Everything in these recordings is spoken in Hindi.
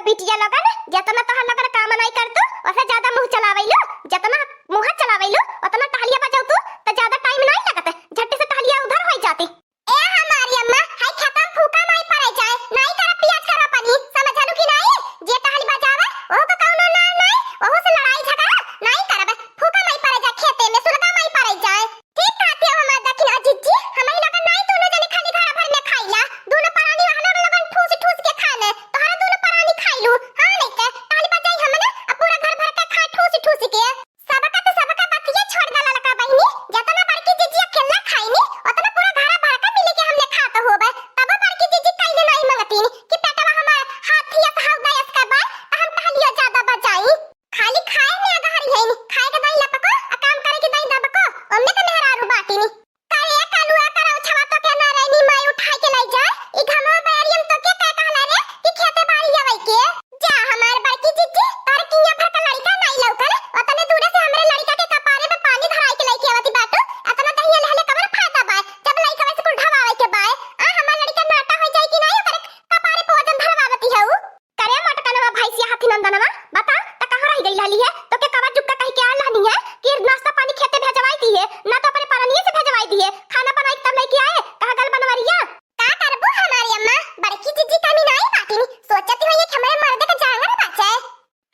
बिटिया लगन जतना तोहर लगन काम नहीं करतू ओसे ज्यादा मुंह चलावैलो। जतना मुंह चलावैलो उतना टहलिया बजावतू त ज्यादा टाइम नहीं लगत, झट से टहलिया उधर हो जाती। ए हमारी अम्मा हाय खत्म फूका नहीं पड़े जाए नहीं कर पियाज करा पानी समझलू कि नहीं। जे टहली बजावे ओहो का कौनो ना नहीं ओहो से लड़ाई झगड़ा नहीं करबे, फूका नहीं पड़े जाए खेते में सुलगा नहीं पड़े जाए। ठीक कहती हो हमार दखिना जिज्जी हमई लगन नहीं दोनों जने खाली घर भर में खाइला दोनों परानी वाला लगन ठूस ठूस के खाने तोहरा दोनों परानी खाइलू। हां नहीं के टहली बजाई हमने अब पूरा घर भर के खा ठूस ठूस के सबका तो सबका बतिया छोड़ दला लका बहिनी। जतना बड़की जिज्जी अकेला खाइनी उतना पूरा घर भर के मिल के हमने खात होबे तब बड़की जिज्जी कइले नहीं मंगतीन कि पेटवा हमार हाथिया हौदा इसका बा हम टहलिया ज्यादा बजाई खाली खाए में अगर है खाए के दाई लपको आ काम करे के दाई दबको ओमे के मेहरारू बाटीनी करे कालुआ कराओ छवा तो के ना रहनी माई उठाई के लाई जा ई घमो बैरियम तो के कहला रे कि खेते बाड़ी आवई के जा हमार बड़की जिज्जी तार किया भर का लड़का नहीं लौकल ओतने दूर से हमरे लड़का के कपारे में पानी धराई के लाई के आवती बाटू अतना दहिया लहले कबर फायदा बा जब लड़का वैसे कुल ढवावे के बा आ हमार लड़का नाटा हो जाई कि नहीं ओकर कपारे पे वजन धरवावती हऊ करे मटकनवा भैंसिया हाथी नंदनवा बता त कहां रह गई लाली है तो के कवा जुक्का कह के आ लानी है कि नाश्ता पानी खेते भेजवाई दी है ना तो अपने पालनिए से भेजवाई दी है खाना बनाई तब नहीं किया है कहां गल बनवरिया का करबो हमारी अम्मा बड़की जिज्जी कमी नहीं बाटीनी सोचती हो ये हमरे मर्द के जांगर बचे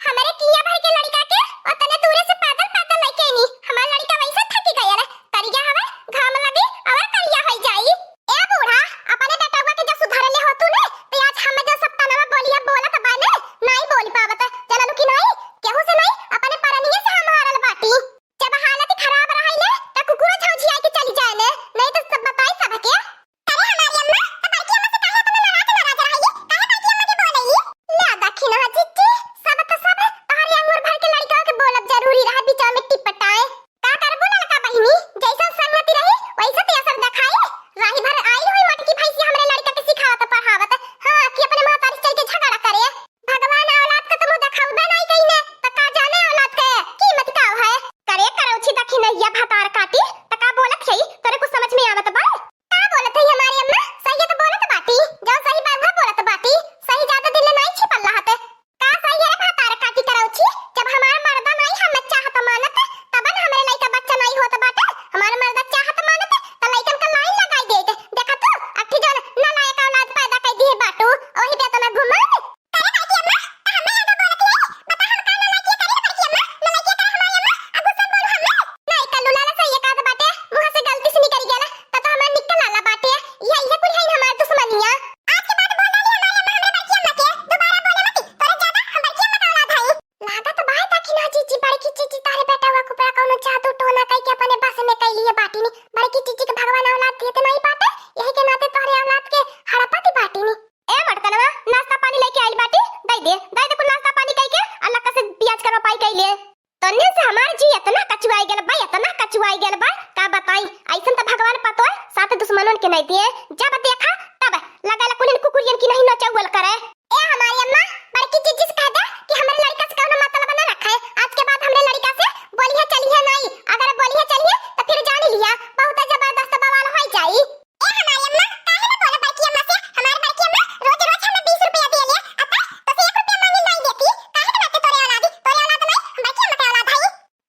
हमरे किया भाई के लड़का के ओतने दूर से पैदल पैदल लेके नी हमार लड़का वैसे थकी गया रे करिया हवे घाम लगे और करिया हो जाई ए बूढ़ा अपने बेटवा के जो सुधार ले हो तू ने तो आज हम जो सप्ताहवा बोलिया बोलत बाने नहीं बोल पावत चलनु कि नहीं केहू से नहीं अपने परनिए से हम हारल बाटी जब हालत खराब रहिले त कुकुर झौझिया के चली जाए ने नहीं तो सब बताई सबके अरे हमारी अम्मा त बड़की अम्मा से काहे तुम नाराज रहिए काहे बड़की अम्मा के बोलई ला दखिना जिज्जी सब तो सब तोहरे अंगूर भर के लड़का के बोलब जरूरी रहा बीचा में टिपटाए का करबो लड़का बहिनी जैसा संगति रही वैसे ते असर दिखाई राही भर आई हुई मटकी भैंसी हमरे लड़का के सिखावत पढ़ावत हां कि अपने महतारी चल के झगड़ा करे भगवान औलाद का तुम दिखाउबे नहीं कइने त का जाने औलाद के कीमत का है करे करौछी दखिनैया भातार काटी त का बोलत छई तोरे कुछ समझ में आवत बा का बोलत है हमारी अम्मा सही तो बोलत बाटी जो सही बात बोलत बाटी सही ज्यादा दिल नहीं छिपल रहत का सही है भातार काटी करौछी जब हमार मर्दा नहीं हम चाहत मानत तब न हमरे लइका बच्चा नहीं होत बाटे हमार मर्दा चाहत मानत त लइकन का लाइन लगाई देत देखा तू अठी जन नालायक औलाद पैदा कर दिए बाटू ओही बेत में घुमन करे बड़की अम्मा हमें आगे बोलत है बता हम का नालायकी करे बड़की अम्मा नालायकी करे हमारी अम्मा आ गुस्सा बोल हम नहीं कल्लू लाला सही एक आध बाटे मुंह से गलती से निकल गया ना तो हमार निकल लाला बाटे ये कुल है हमार दुश्मनिया आज के बाद बोल डाली हमारी अम्मा हमरे बड़की अम्मा के दोबारा बोले मत तोरे ज्यादा हम बड़की अम्मा का औलाद हई लागत बाय दखिना जीजी बड़की जीजी तारे बेटा वा कुपरा कोनो जादू टोना कह के अपने बस में कई लिए बाटी नी बड़की जीजी के भगवान औलाद देते नहीं पाते यही के नाते तोरे औलाद के हड़पति बाटी नी ए मटकनवा नाश्ता पानी लेके आइल बाटी दे कुल नाश्ता पानी कह के अल्लाह का से प्याज करवा पाई कइले तन्ने से हमार जी इतना कचुआई गेल बा इतना कचुआई गेल बा का बताई ऐसन त भगवान पतो है साथ दुश्मनन के नहीं दिए जब देखा तब लगाला कुलिन कुकुरियन की नहीं नचौल करे ए हमारी अम्मा बड़की जीजी से कह दे कि हमरे लड़का से कोनो मतलब ना रखा है आज के बाद हमरे लड़का से बोलिए चलिए नहीं अगर बोलिए चलिए तो फिर जान लिया बहुत जबरदस्त बवाल हो जाई ए हमारी अम्मा काहे ना बोले बड़की अम्मा से हमारी बड़की अम्मा रोज रोज हमें 20 रुपया दे ले अता तो 1 रुपया मांगी नहीं देती काहे ना बात तोरे औलाद नहीं हम बड़की अम्मा का औलाद हई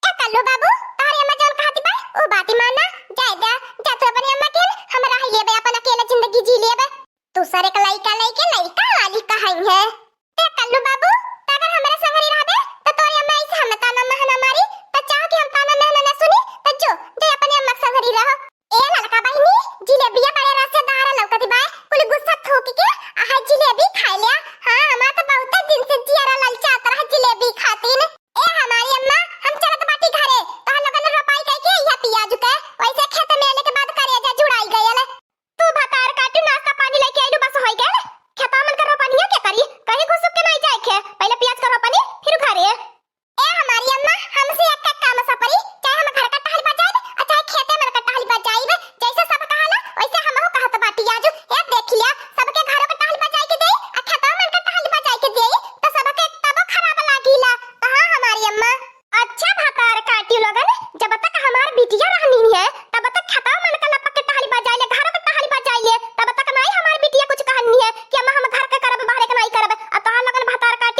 ए कल्लू बाबू तारे अम्मा जोन कहती बा ओ बाती मानना जायदा जा तो अपनी अम्मा के हम रह लेबे अपन अकेला जिंदगी जी लेबे तू सारे का लइका वाली कहाई है ए कल्लू बाबू अगर हमरा संगरी रहबे तो तोरे अम्मा ऐसे हम ताना महना मारी त चाह के हम ताना महना न सुनी त जो दे अपने अम्मा संगरी रहो ए ललका बहिनी जिलेबिया बड़े रसदार लौकती बा कुल गुस्सा थोक के आहा जिलेबी खा लिया हां हमा तो बहुत दिन से जियारा ललचात रह जिलेबी खातीन ए हमारी अम्मा हम चलत बाटी घरे तोह लगन रोपाई कह के या पियाज के वैसे खेत में आने के बाद करेजा जुड़ाई गयल तू भातार काटी नाश्ता पानी लेके आइलू बस होई गेल खेता मन कर रोपनिया के करी कहीं घुस के नहीं जाए खे पहले प्याज कर रोपनी फिर घरे ए हमारी अम्मा हमसे एक काम सपरी चाहे हम घर का टहल बजाई चाहे खेते में का टहल बजाई जैसे सब कहला वैसे हमहु कहत बाटी आजू ए देख लिया सबके घरों का टहल बजाई के दे आ खेता में का टहल बजाई के दे तो सबके तब खराब लागिला हां हमारी अम्मा अच्छा भातार काटी लोगन जब तक हमार बिटिया रहनी है तब तक खेता में का लपक के टहल बजाई ले घरों का टहल बजाई ले तब तक नहीं हमार बिटिया कुछ कहनी है कि अम्मा हम घर के करब बाहर के नहीं करब आ तोहार लगन भातार काटी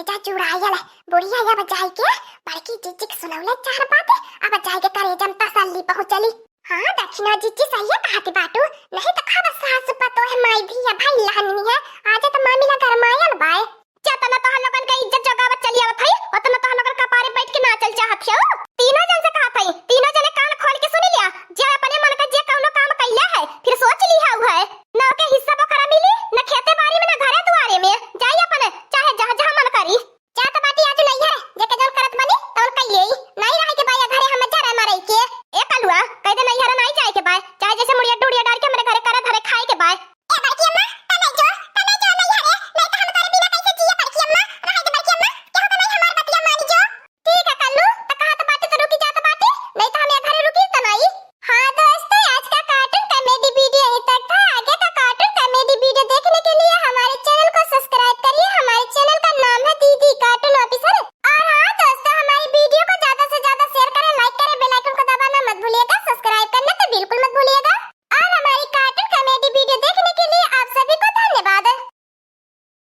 भेजा जुड़ायल बुढ़िया या बजाई के बड़की जीजी के सुनौले चार बात